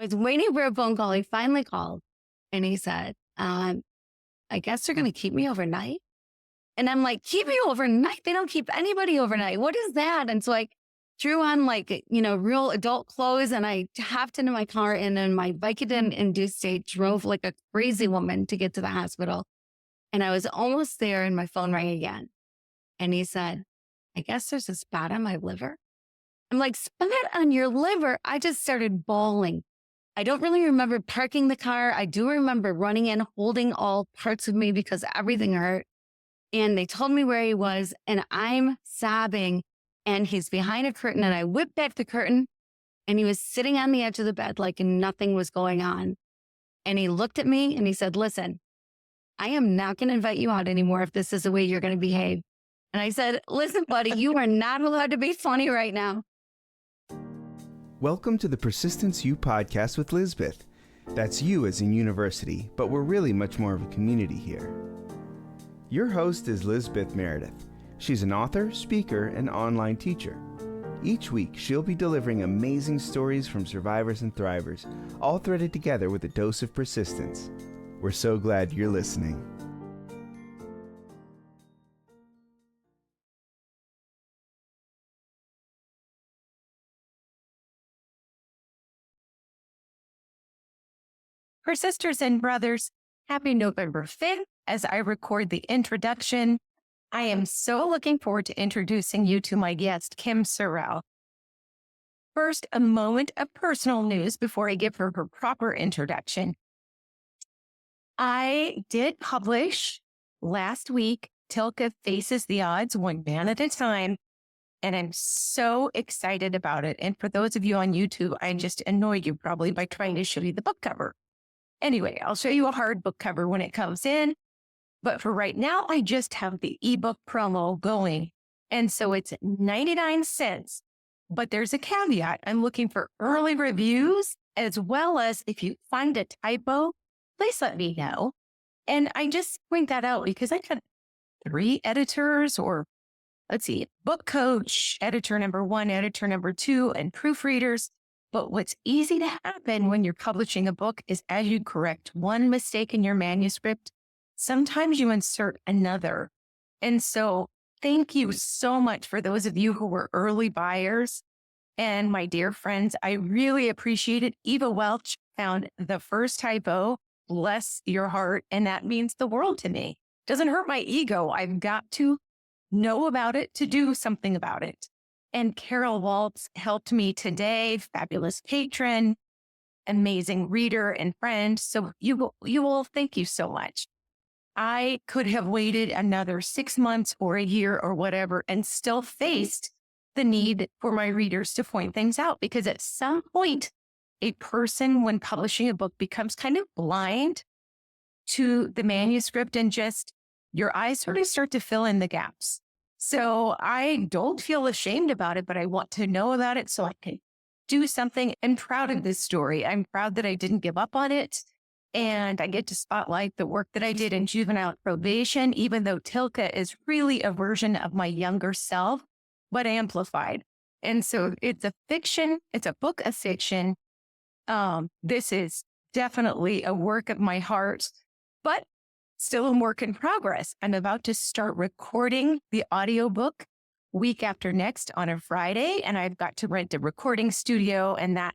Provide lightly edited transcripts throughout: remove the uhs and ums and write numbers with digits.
was waiting for a phone call. He finally called and he said, I guess they're going to keep me overnight. And I'm like, keep you overnight? They don't keep anybody overnight. What is that? And so I threw on real adult clothes and I hopped into my car and in my Vicodin-induced state drove like a crazy woman to get to the hospital. And I was almost there and my phone rang again. And he said, I guess there's a spot on my liver. I'm like, spot on your liver? I just started bawling. I don't really remember parking the car. I do remember running in, holding all parts of me because everything hurt. And they told me where he was and I'm sobbing and he's behind a curtain and I whipped back the curtain and he was sitting on the edge of the bed like nothing was going on. And he looked at me and he said, listen, I am not going to invite you out anymore if this is the way you're going to behave. And I said, listen, buddy, you are not allowed to be funny right now. Welcome to the Persistence U podcast with Lisbeth. That's you as in university, but we're really much more of a community here. Your host is Lisbeth Meredith. She's an author, speaker, and online teacher. Each week, she'll be delivering amazing stories from survivors and thrivers, all threaded together with a dose of persistence. We're so glad you're listening. For sisters and brothers, happy November 5th as I record the introduction. I am so looking forward to introducing you to my guest, Kim Sorrelle. First, a moment of personal news before I give her her proper introduction. I did publish last week, Tilka Faces the Odds, One Man at a Time, and I'm so excited about it. And for those of you on YouTube, I just annoyed you probably by trying to show you the book cover. Anyway, I'll show you a hard book cover when it comes in. But for right now, I just have the ebook promo going. And so it's 99 cents. But there's a caveat. I'm looking for early reviews, as well as if you find a typo, please let me know. And I just point that out because I had 3 editors book coach, editor number 1, editor number 2, and proofreaders. But what's easy to happen when you're publishing a book is as you correct one mistake in your manuscript, sometimes you insert another. And so thank you so much for those of you who were early buyers. And my dear friends, I really appreciate it. Eva Welch found the first typo. Bless your heart. And that means the world to me. Doesn't hurt my ego. I've got to know about it to do something about it. And Carol Waltz helped me today, fabulous patron, amazing reader and friend. So you will thank you so much. I could have waited another 6 months or a year or whatever and still faced the need for my readers to point things out, because at some point, a person when publishing a book becomes kind of blind to the manuscript and just your eyes sort of start to fill in the gaps. So I don't feel ashamed about it, but I want to know about it so I can do something. I'm proud of this story. I'm proud that I didn't give up on it. And I get to spotlight the work that I did in juvenile probation, even though Tilka is really a version of my younger self, but amplified. And so it's a fiction. It's a book of fiction. This is definitely a work of my heart, but still a work in progress. I'm about to start recording the audiobook week after next on a Friday, and I've got to rent a recording studio, and that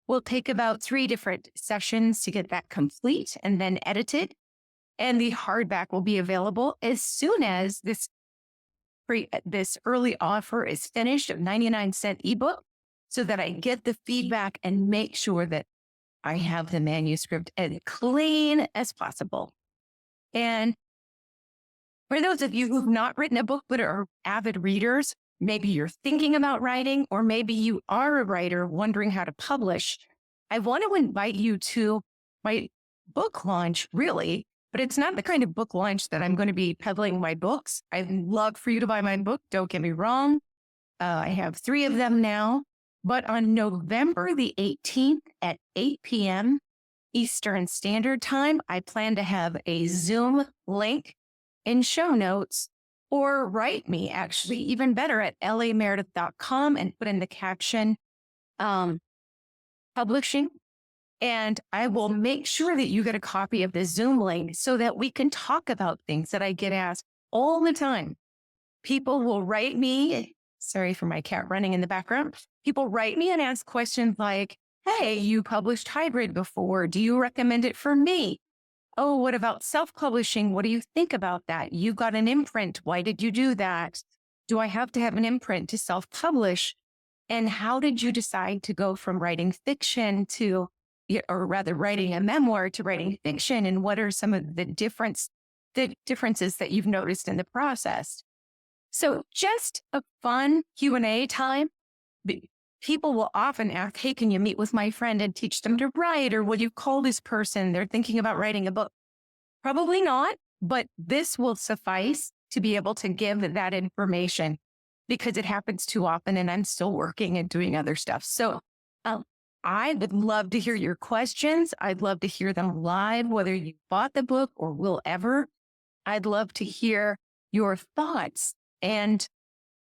will take about 3 different sessions to get that complete and then edited. And the hardback will be available as soon as this early offer is finished of 99-cent ebook, so that I get the feedback and make sure that I have the manuscript as clean as possible. And for those of you who've not written a book but are avid readers, maybe you're thinking about writing, or maybe you are a writer wondering how to publish, I want to invite you to my book launch, really, but it's not the kind of book launch that I'm going to be peddling my books. I'd love for you to buy my book. Don't get me wrong. I have 3 of them now, but on November the 18th at 8 p.m. Eastern Standard Time, I plan to have a Zoom link in show notes, or write me, actually, even better, at lameredith.com and put in the caption, publishing And I will make sure that you get a copy of the Zoom link so that we can talk about things that I get asked all the time. People will write me, sorry for my cat running in the background. People write me and ask questions like, hey, you published Hybrid before. Do you recommend it for me? Oh, what about self-publishing? What do you think about that? You got an imprint. Why did you do that? Do I have to have an imprint to self-publish? And how did you decide to go from writing fiction to, or rather writing a memoir to writing fiction? And what are some of the differences that you've noticed in the process? So just a fun Q&A time. People will often ask, hey, can you meet with my friend and teach them to write? Or will you call this person? They're thinking about writing a book. Probably not, but this will suffice to be able to give that information because it happens too often and I'm still working and doing other stuff. So I would love to hear your questions. I'd love to hear them live, whether you bought the book or will ever. I'd love to hear your thoughts and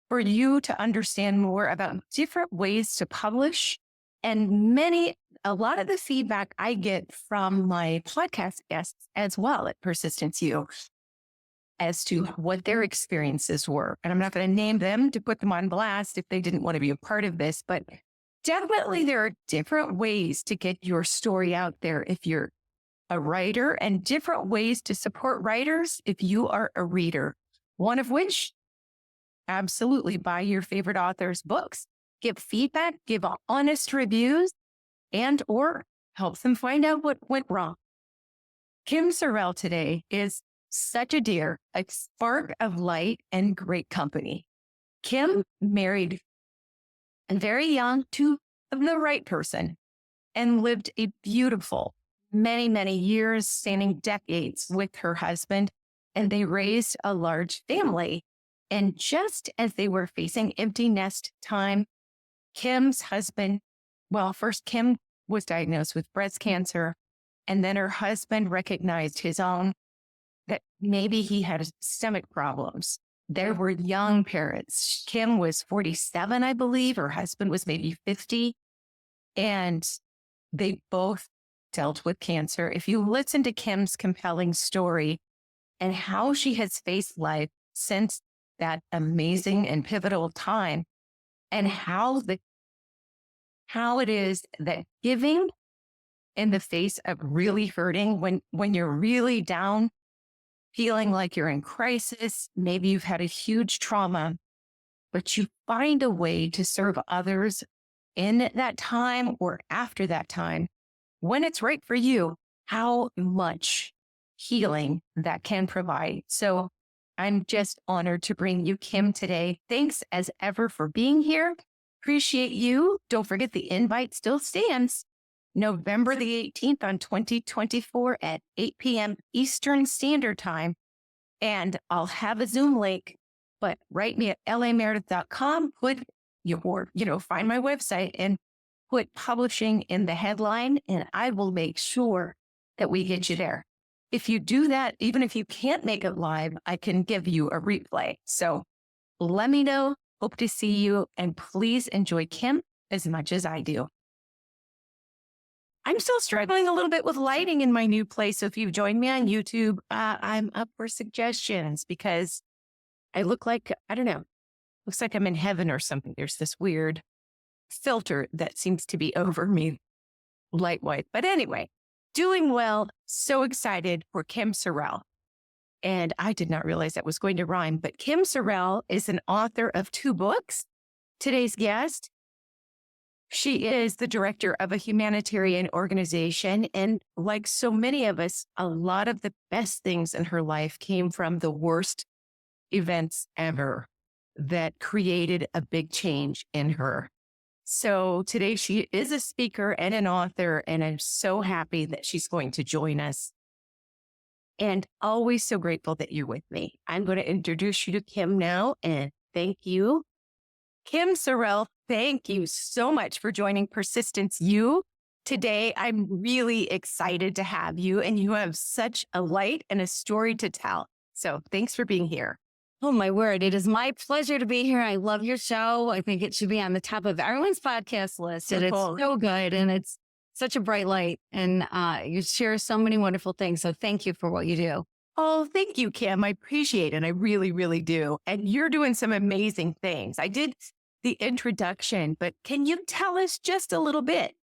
for you to understand more about different ways to publish. And a lot of the feedback I get from my podcast guests as well at Persistence U as to what their experiences were. And I'm not going to name them to put them on blast if they didn't want to be a part of this, but definitely there are different ways to get your story out there if you're a writer and different ways to support writers if you are a reader. One of which, absolutely buy your favorite author's books, give feedback, give honest reviews, and or help them find out what went wrong. Kim Sorrelle today is such a dear, a spark of light and great company. Kim married and very young to the right person and lived a beautiful, many, many years, spanning decades with her husband, and they raised a large family. And just as they were facing empty nest time, Kim's husband, first Kim was diagnosed with breast cancer, and then her husband recognized his own, that maybe he had stomach problems. There were young parents. Kim was 47, I believe. Her husband was maybe 50. And they both dealt with cancer. If you listen to Kim's compelling story and how she has faced life since that amazing and pivotal time, and how it is that giving in the face of really hurting, when you're really down, feeling like you're in crisis, maybe you've had a huge trauma, but you find a way to serve others in that time or after that time, when it's right for you, how much healing that can provide. So I'm just honored to bring you Kim today. Thanks as ever for being here. Appreciate you. Don't forget the invite still stands. November the 18th on 2024 at 8 p.m. Eastern Standard Time. And I'll have a Zoom link, but write me at lameredith.com, put find my website and put publishing in the headline, and I will make sure that we get you there. If you do that, even if you can't make it live, I can give you a replay. So let me know. Hope to see you. And please enjoy Kim as much as I do. I'm still struggling a little bit with lighting in my new place. So if you've joined me on YouTube, I'm up for suggestions because I look like, I don't know, looks like I'm in heaven or something. There's this weird filter that seems to be over me light-wise. But anyway, doing well. So excited for Kim Sorrelle. And I did not realize that was going to rhyme, but Kim Sorrelle is an author of 2 books. Today's guest, she is the director of a humanitarian organization. And like so many of us, a lot of the best things in her life came from the worst events ever that created a big change in her. So today she is a speaker and an author, and I'm so happy that she's going to join us. And always so grateful that you're with me. I'm going to introduce you to Kim now, and thank you. Kim Sorrelle, thank you so much for joining Persistence U. Today, I'm really excited to have you, and you have such a light and a story to tell. So thanks for being here. Oh, my word. It is my pleasure to be here. I love your show. I think it should be on the top of everyone's podcast list. And it's so good. And it's such a bright light, and you share so many wonderful things. So thank you for what you do. Oh, thank you, Kim. I appreciate it. I really, really do. And you're doing some amazing things. I did the introduction, but can you tell us just a little bit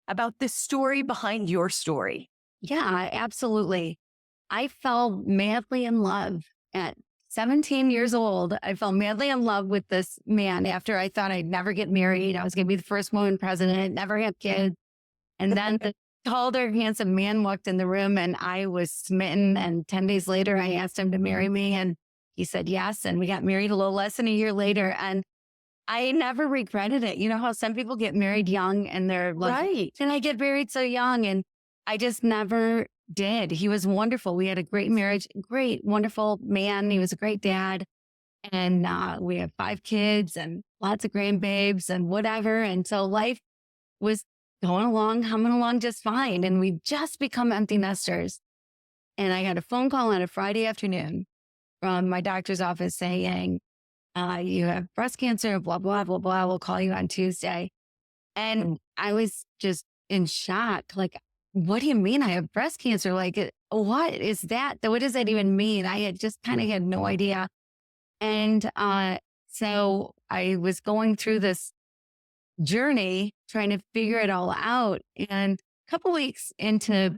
about the story behind your story? Yeah, absolutely. I fell madly in love at 17 years old. I fell madly in love with this man after I thought I'd never get married. I was going to be the first woman president, never have kids. And then the taller, handsome man walked in the room and I was smitten. And 10 days later, I asked him to marry me and he said yes. And we got married a little less than a year later. And I never regretted it. You know how some people get married young and they're like, Right. and I get married so young? And I just never did. He was wonderful. We had a great marriage, great, wonderful man. He was a great dad. And we have 5 kids and lots of grandbabies and whatever. And so life was going along, humming along just fine. And we just become empty nesters. And I got a phone call on a Friday afternoon from my doctor's office saying, you have breast cancer, blah, blah, blah, blah. We'll call you on Tuesday. And I was just in shock. Like, what do you mean I have breast cancer? Like, what is that? What does that even mean? I had just kind of had no idea. And so I was going through this journey trying to figure it all out. And a couple weeks into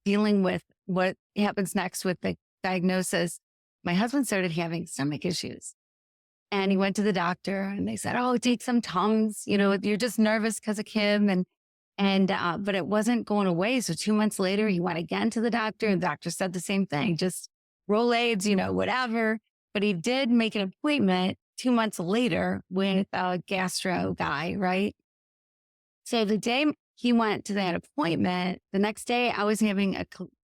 dealing with what happens next with the diagnosis, my husband started having stomach issues. And he went to the doctor and they said, oh, take some Tums, you're just nervous because of Kim. But it wasn't going away. So 2 months later, he went again to the doctor and the doctor said the same thing, just Rolaids, whatever. But he did make an appointment 2 months later with a gastro guy, right? So the day he went to that appointment, the next day I was having a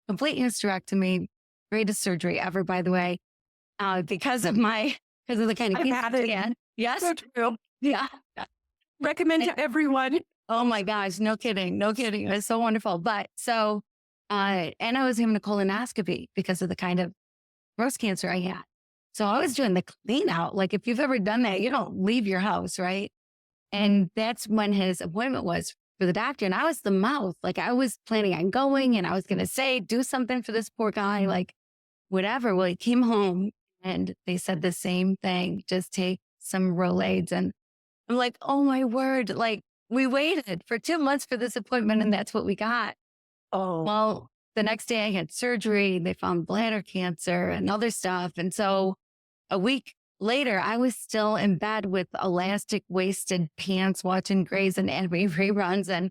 complete hysterectomy, greatest surgery ever, by the way, because of the kind of I've had it. scan. Yes. So true. Yeah. Recommend to everyone. Oh my gosh. No kidding. No kidding. It was so wonderful. But so, and I was having a colonoscopy because of the kind of breast cancer I had. So I was doing the clean out. Like if you've ever done that, you don't leave your house, right? And that's when his appointment was for the doctor. And I was the mouth. Like I was planning on going and I was going to say, do something for this poor guy, like whatever. Well, he came home and they said the same thing, just take some Rolaids. And I'm like, oh my word. Like we waited for 2 months for this appointment and that's what we got. Oh, Well, the next day I had surgery. They found bladder cancer and other stuff. And so a week later, I was still in bed with elastic waisted pants watching Grey's Anatomy reruns and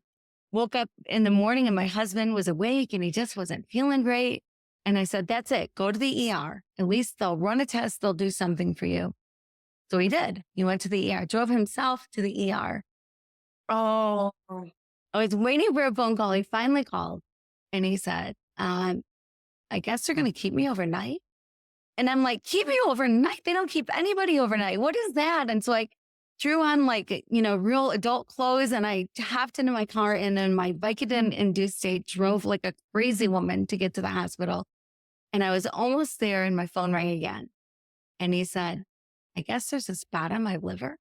woke up in the morning and my husband was awake and he just wasn't feeling great. And I said, that's it. Go to the ER. At least they'll run a test. They'll do something for you. So he did. He went to the ER, drove himself to the ER. oh, I was waiting for a phone call. He finally called and he said, I guess they're going to keep me overnight. And I'm like, keep you overnight? They don't keep anybody overnight. What is that? And so I threw on real adult clothes and I hopped into my car and in my Vicodin-induced state drove like a crazy woman to get to the hospital. And I was almost there and my phone rang again. And he said, I guess there's a spot on my liver.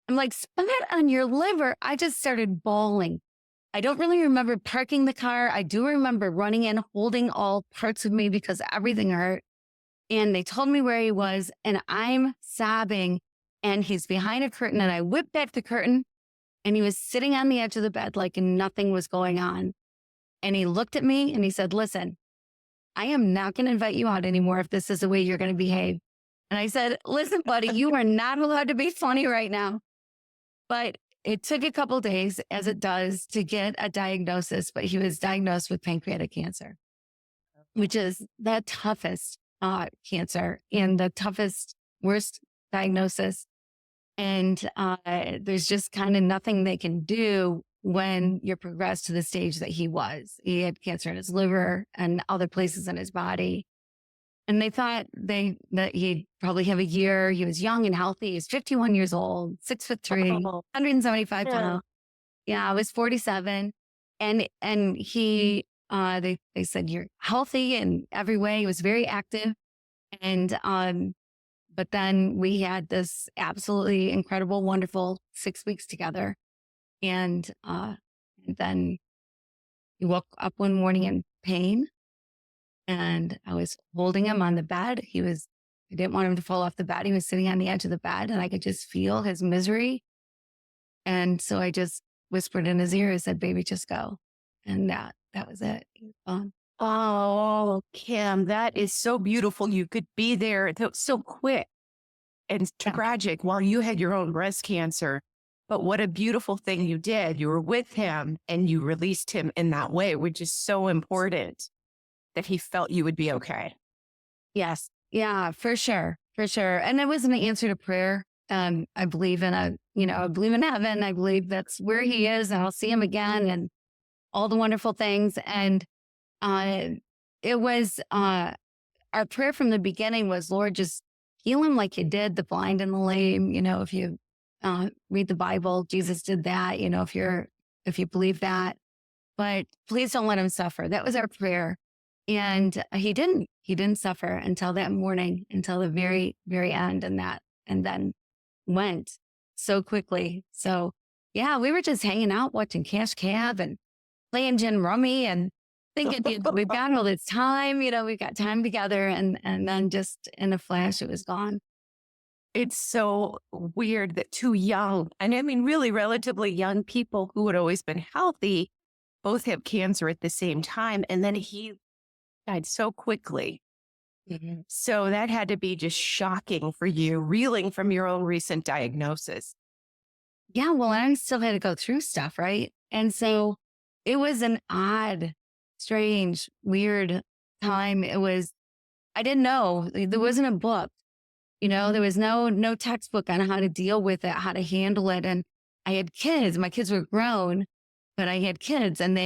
I'm like, spot on your liver? I just started bawling. I don't really remember parking the car. I do remember running in, holding all parts of me because everything hurt. And they told me where he was and I'm sobbing and he's behind a curtain and I whipped back the curtain and he was sitting on the edge of the bed like nothing was going on. And he looked at me and he said, listen, I am not going to invite you out anymore if this is the way you're going to behave. And I said, listen, buddy, you are not allowed to be funny right now. But it took a couple of days, as it does, to get a diagnosis. But he was diagnosed with pancreatic cancer, which is the toughest cancer and the toughest, worst diagnosis. And there's just kind of nothing they can do when you're progressed to the stage that he was. He had cancer in his liver and other places in his body. And they thought that he'd probably have a year. He was young and healthy. He was 51 years old, 6'3", 175 pounds. Yeah, I was 47. And he, they said, you're healthy in every way. He was very active. And, but then we had this absolutely incredible, wonderful 6 weeks together. And then He woke up one morning in pain, and I was holding him on the bed. I didn't want him to fall off the bed. He was sitting on the edge of the bed, and I could just feel his misery. And so I just whispered in his ear, I said, baby, just go. And that was it. He was gone. Oh, Kim, that is so beautiful. You could be there so quick and Yeah. tragic while you had your own breast cancer. But what a beautiful thing you did. You were with him and you released him in that way, which is so important that he felt you would be okay. Yes. Yeah, for sure. For sure. And it was an answer to prayer. I believe in I believe in heaven. I believe that's where he is, and I'll see him again, and all the wonderful things. And uh, it was our prayer from the beginning was, Lord, just heal him like you did the blind and the lame. If you read the Bible, Jesus did that. If you believe that, but please don't let him suffer. That was our prayer. And he didn't suffer until that morning, until the very, very end. And then went so quickly. So yeah, we were just hanging out, watching Cash Cab and playing gin rummy and thinking, we've got all this time, we've got time together. And then just in a flash, it was gone. It's so weird that two young, and I mean, really relatively young people who had always been healthy, both have cancer at the same time. And then he died so quickly. Mm-hmm. So that had to be just shocking for you, reeling from your own recent diagnosis. Yeah, well, I still had to go through stuff, right? And so it was an odd, strange, weird time. I didn't know. There wasn't a book, there was no textbook on how to deal with it, how to handle it. And I had kids. My kids were grown, but I had kids, and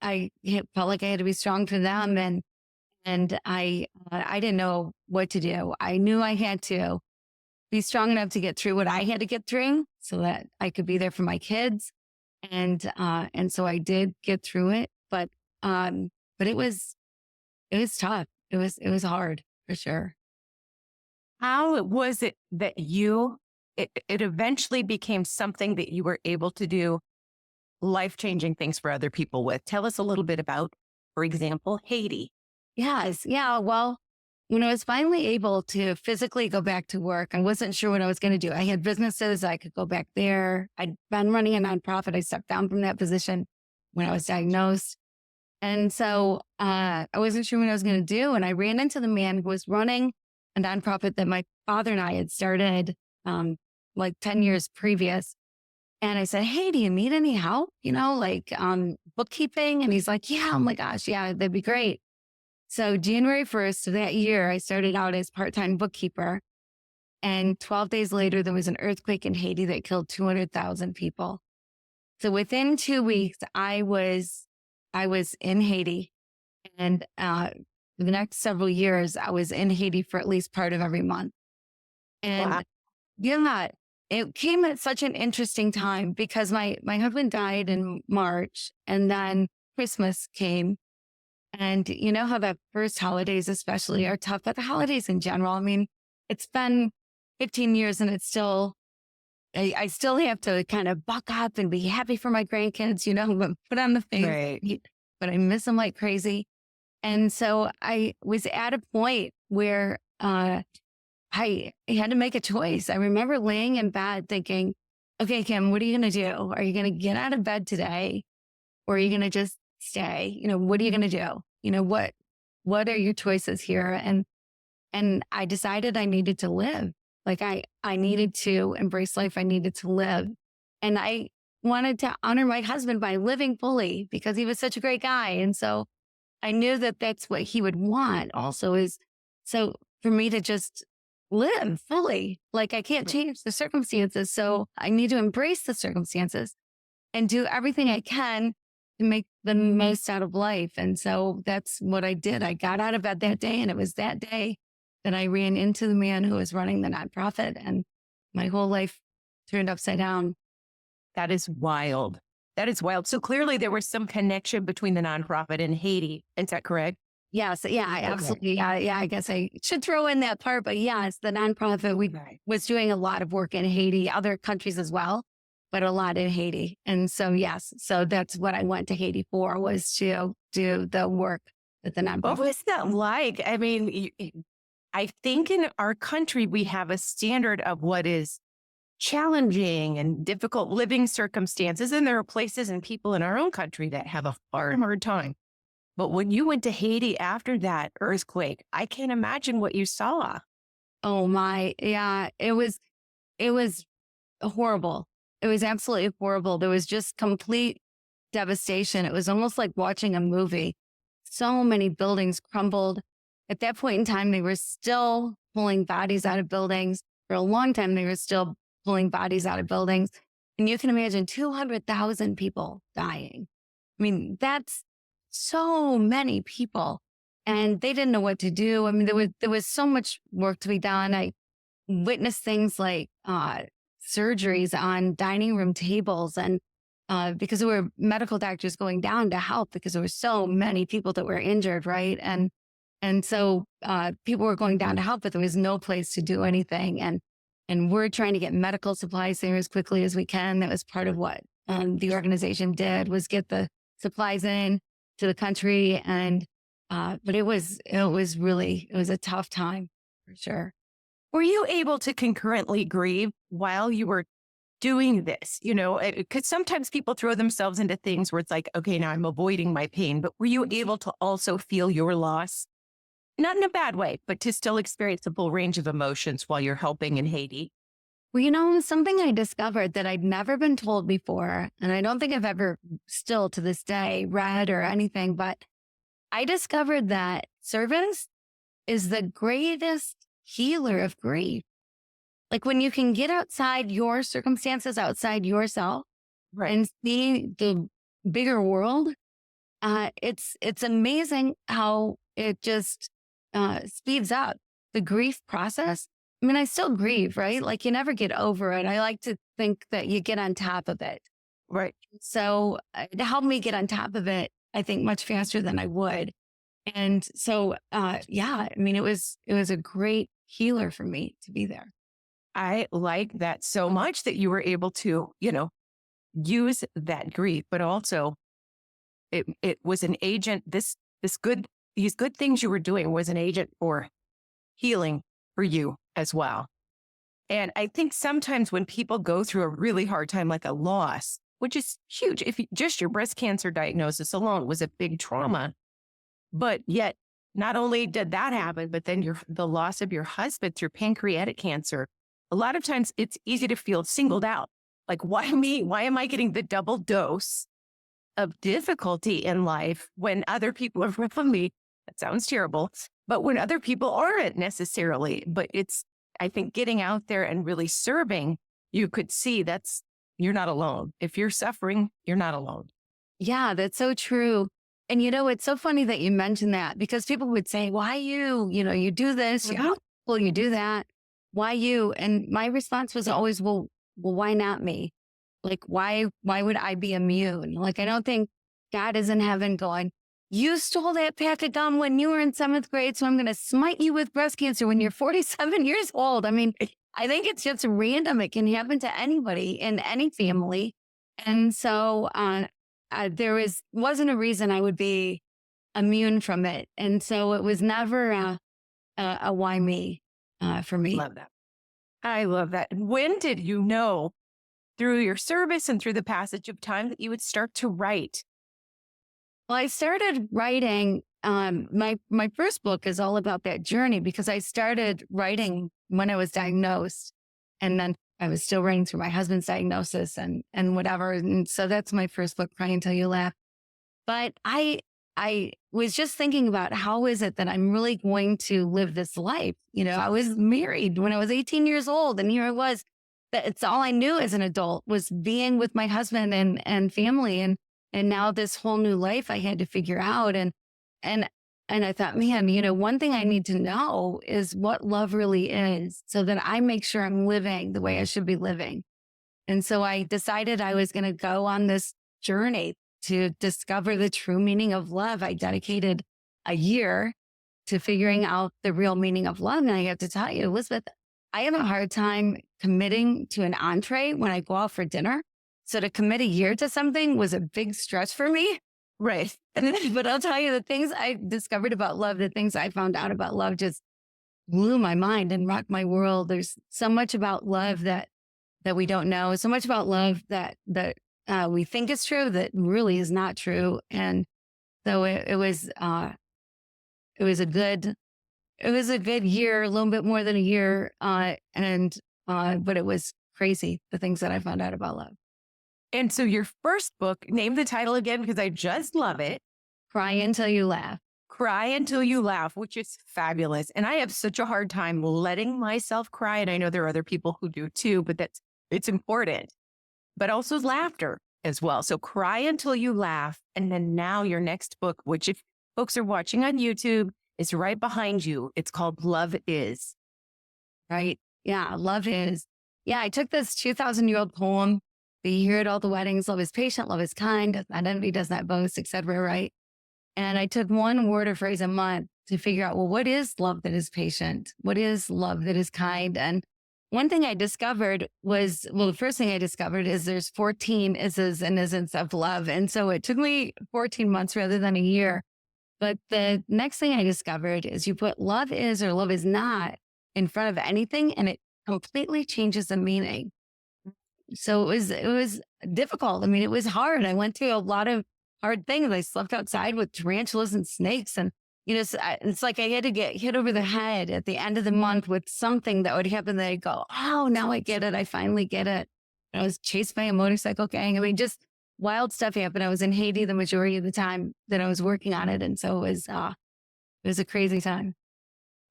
felt like I had to be strong for them. And I didn't know what to do. I knew I had to be strong enough to get through what I had to get through so that I could be there for my kids. And so I did get through it, but it was tough. It was hard for sure. How was it that it eventually became something that you were able to do life-changing things for other people with? Tell us a little bit about, for example, Haiti. Yes. Yeah. Well, when I was finally able to physically go back to work, I wasn't sure what I was going to do. I had businesses. I could go back there. I'd been running a nonprofit. I stepped down from that position when I was diagnosed. And so I wasn't sure what I was going to do. And I ran into the man who was running a nonprofit that my father and I had started like 10 years previous. And I said, hey, do you need any help? Bookkeeping? And he's like, yeah. Oh my gosh. Yeah, that'd be great. So January 1st of that year, I started out as part-time bookkeeper. And 12 days later, there was an earthquake in Haiti that killed 200,000 people. So within 2 weeks, I was in Haiti. And for the next several years, I was in Haiti for at least part of every month. And Wow. yeah, it came at such an interesting time because my husband died in March, and then Christmas came. And you know how the first holidays especially are tough, but the holidays in general, I mean, it's been 15 years and it's still, I still have to kind of buck up and be happy for my grandkids, but put on the face, Right. but I miss them like crazy. And so I was at a point where I had to make a choice. I remember laying in bed thinking, okay, Kim, what are you going to do? Are you going to get out of bed today? Or are you going to just stay? What are you going to do? What are your choices here? And I decided I needed to live. Like I needed to embrace life. I needed to live. And I wanted to honor my husband by living fully because he was such a great guy. And so I knew that that's what he would want also is so for me to just live fully. Like I can't change the circumstances. So I need to embrace the circumstances and do everything I can to make the most out of life. And so that's what I did. I got out of bed that day, and it was that day that I ran into the man who was running the nonprofit, and my whole life turned upside down. That is wild. That is wild. So clearly there was some connection between the nonprofit and Haiti. Is that correct? Yes. Yeah, absolutely. Yeah. I guess I should throw in that part, but yes, the nonprofit, we was doing a lot of work in Haiti, other countries as well. but a lot in Haiti. And so, yes, so that's what I went to Haiti for, was to do the work with the What nonprofit. was that like? I mean, I think in our country, we have a standard of what is challenging and difficult living circumstances. And there are places and people in our own country that have a far hard time. But when you went to Haiti after that earthquake, I can't imagine what you saw. Oh my, yeah, it was horrible. It was absolutely horrible. There was just complete devastation. It was almost like watching a movie. So many buildings crumbled. At that point in time, they were still pulling bodies out of buildings. For a long time, they were still pulling bodies out of buildings. And you can imagine 200,000 people dying. I mean, that's so many people. And they didn't know what to do. I mean, there was so much work to be done. I witnessed things like surgeries on dining room tables, and because there were medical doctors going down to help because there were so many people that were injured, right? And so people were going down to help, but there was no place to do anything. And we're trying to get medical supplies there as quickly as we can. That was part of what the organization did, was get the supplies in to the country. And but it was a tough time for sure. Were you able to concurrently grieve while you were doing this? You know, because sometimes people throw themselves into things where it's like, okay, now I'm avoiding my pain. But were you able to also feel your loss? Not in a bad way, but to still experience the full range of emotions while you're helping in Haiti? Well, you know, something I discovered that I'd never been told before, and I don't think I've ever still to this day read or anything, but I discovered that service is the greatest healer of grief. Like when you can get outside your circumstances, outside yourself, Right. and see the bigger world, it's amazing how it just speeds up the grief process. I mean, I still grieve, right? Like you never get over it. I like to think that you get on top of it. Right. So it helped me get on top of it, I think, much faster than I would. And so, yeah, I mean, it was a great healer for me to be there. I like that so much that you were able to, you know, use that grief, but also it was an agent. These good things you were doing was an agent for healing for you as well. And I think sometimes when people go through a really hard time, like a loss, which is huge, if just your breast cancer diagnosis alone was a big trauma, but yet not only did that happen, but then the loss of your husband through pancreatic cancer. A lot of times it's easy to feel singled out. Like, why me? Why am I getting the double dose of difficulty in life when other people are around me? That sounds terrible, but when other people aren't necessarily. But it's, I think, getting out there and really serving, you could see you're not alone. If you're suffering, you're not alone. Yeah, that's so true. And you know, it's so funny that you mentioned that, because people would say, why you? You know, you do this, you help people, you do that. Why you? And my response was always, well, why not me? Like, why would I be immune? Like, I don't think God is in heaven going, you stole that pack of gum when you were in 7th grade, so I'm going to smite you with breast cancer when you're 47 years old. I mean, I think it's just random. It can happen to anybody in any family. And so there wasn't a reason I would be immune from it. And so it was never a why me for me. Love that. I love that. And when did you know through your service and through the passage of time that you would start to write? Well, I started writing. My first book is all about that journey, because I started writing when I was diagnosed, and then I was still writing through my husband's diagnosis and whatever. And so that's my first book, Cry Until You Laugh. But I was just thinking about, how is it that I'm really going to live this life? You know, I was married when I was 18 years old, and here I was. It's all I knew as an adult was being with my husband and family. And now this whole new life I had to figure out. And I thought, man, you know, one thing I need to know is what love really is, so that I make sure I'm living the way I should be living. And so I decided I was going to go on this journey to discover the true meaning of love. I dedicated a year to figuring out the real meaning of love. And I have to tell you, Elizabeth, I have a hard time committing to an entree when I go out for dinner. So to commit a year to something was a big stress for me. Right. But I'll tell you, the things I discovered about love, the things I found out about love just blew my mind and rocked my world. There's so much about love that we don't know, so much about love that we think is true that really is not true. And so it was a good year, a little bit more than a year, but it was crazy, the things that I found out about love. And so your first book, name the title again, because I just love it. Cry Until You Laugh. Cry Until You Laugh, which is fabulous. And I have such a hard time letting myself cry. And I know there are other people who do too, but it's important. But also laughter as well. So Cry Until You Laugh. And then now your next book, which if folks are watching on YouTube, is right behind you. It's called Love Is. Right? Yeah, Love Is. Yeah, I took this 2,000-year-old poem. You hear it at all the weddings. Love is patient, love is kind, does not envy, does not boast, etc. Right? And I took one word or phrase a month to figure out, well, what is love that is patient? What is love that is kind? And one thing I discovered was, the first thing I discovered is there's 14 is's and isn't of love. And so it took me 14 months rather than a year. But the next thing I discovered is you put love is or love is not in front of anything and it completely changes the meaning. So it was difficult. I mean, it was hard. I went through a lot of hard things. I slept outside with tarantulas and snakes. And, it's like I had to get hit over the head at the end of the month with something that would happen that I'd go, oh, now I get it. I finally get it. And I was chased by a motorcycle gang. I mean, just wild stuff happened. I was in Haiti the majority of the time that I was working on it. And so it was a crazy time.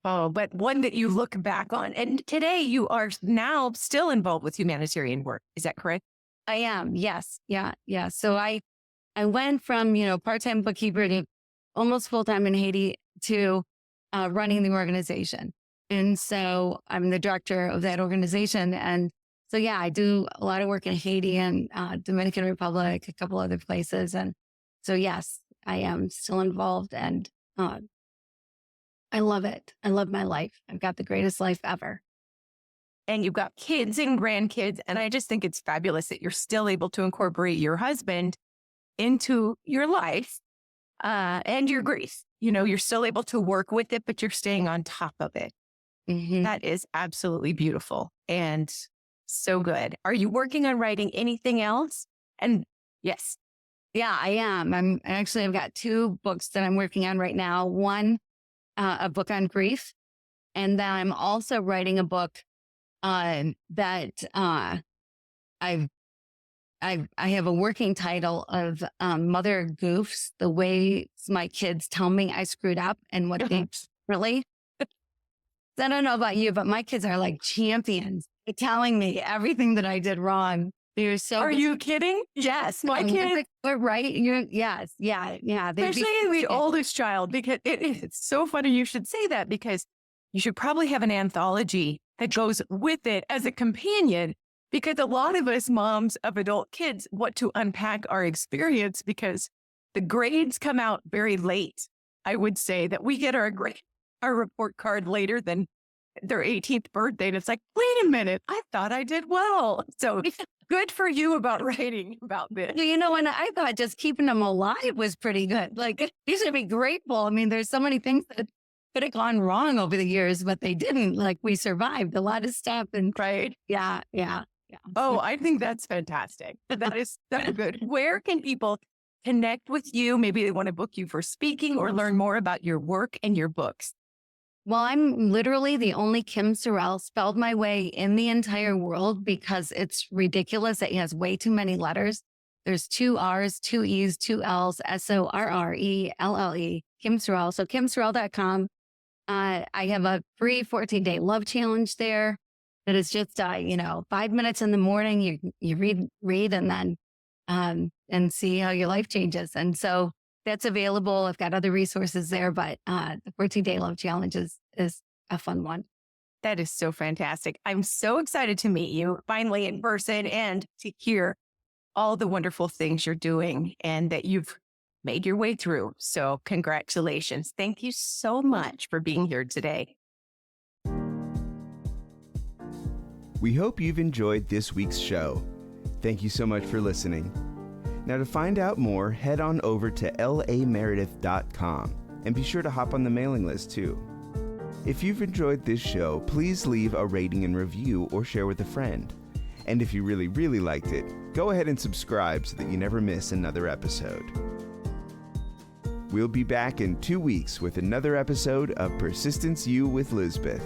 Oh, but one that you look back on. And today you are now still involved with humanitarian work. Is that correct? I am. Yes. Yeah. Yeah. So I went from, part-time bookkeeper to almost full-time in Haiti to running the organization. And so I'm the director of that organization. And so, yeah, I do a lot of work in Haiti and Dominican Republic, a couple other places. And so, yes, I am still involved and I love it. I love my life. I've got the greatest life ever. And you've got kids and grandkids. And I just think it's fabulous that you're still able to incorporate your husband into your life and your grief. You're still able to work with it, but you're staying on top of it. Mm-hmm. That is absolutely beautiful and so good. Are you working on writing anything else? And yes. Yeah, I am. I've got two books that I'm working on right now. One, a book on grief. And then I'm also writing a book that I have a working title of Mother Goofs, the way my kids tell me I screwed up and what they really. I don't know about you, but my kids are like champions at telling me everything that I did wrong. They're so. Are you kidding? Yes, my kids. We're right. Yes, yeah. Especially the oldest child, because it's so funny you should say that, because you should probably have an anthology that goes with it as a companion, because a lot of us moms of adult kids want to unpack our experience because the grades come out very late. I would say that we get our report card later than their 18th birthday. And it's like, wait a minute, I thought I did well. So good for you about writing about this. And I thought just keeping them alive was pretty good. Like, you should be grateful. I mean, there's so many things that could have gone wrong over the years, but they didn't. Like, we survived a lot of stuff. And right. Yeah. Oh, I think that's fantastic. That is so good. Where can people connect with you? Maybe they want to book you for speaking or learn more about your work and your books. Well, I'm literally the only Kim Sorrelle spelled my way in the entire world because it's ridiculous. It has way too many letters. There's 2 R's, 2 E's, 2 L's, Sorrelle, Kim Sorrelle. So KimSorrelle.com. I have a free 14-day love challenge there. That is just, 5 minutes in the morning, you read and then, and see how your life changes. And so that's available. I've got other resources there, but the 14-day love challenge is a fun one. That is so fantastic. I'm so excited to meet you finally in person and to hear all the wonderful things you're doing and that you've made your way through. So congratulations. Thank you so much for being here today. We hope you've enjoyed this week's show. Thank you so much for listening. Now, to find out more, head on over to lameredith.com and be sure to hop on the mailing list too. If you've enjoyed this show, please leave a rating and review or share with a friend. And if you really, really liked it, go ahead and subscribe so that you never miss another episode. We'll be back in 2 weeks with another episode of Persistence U with Lisbeth.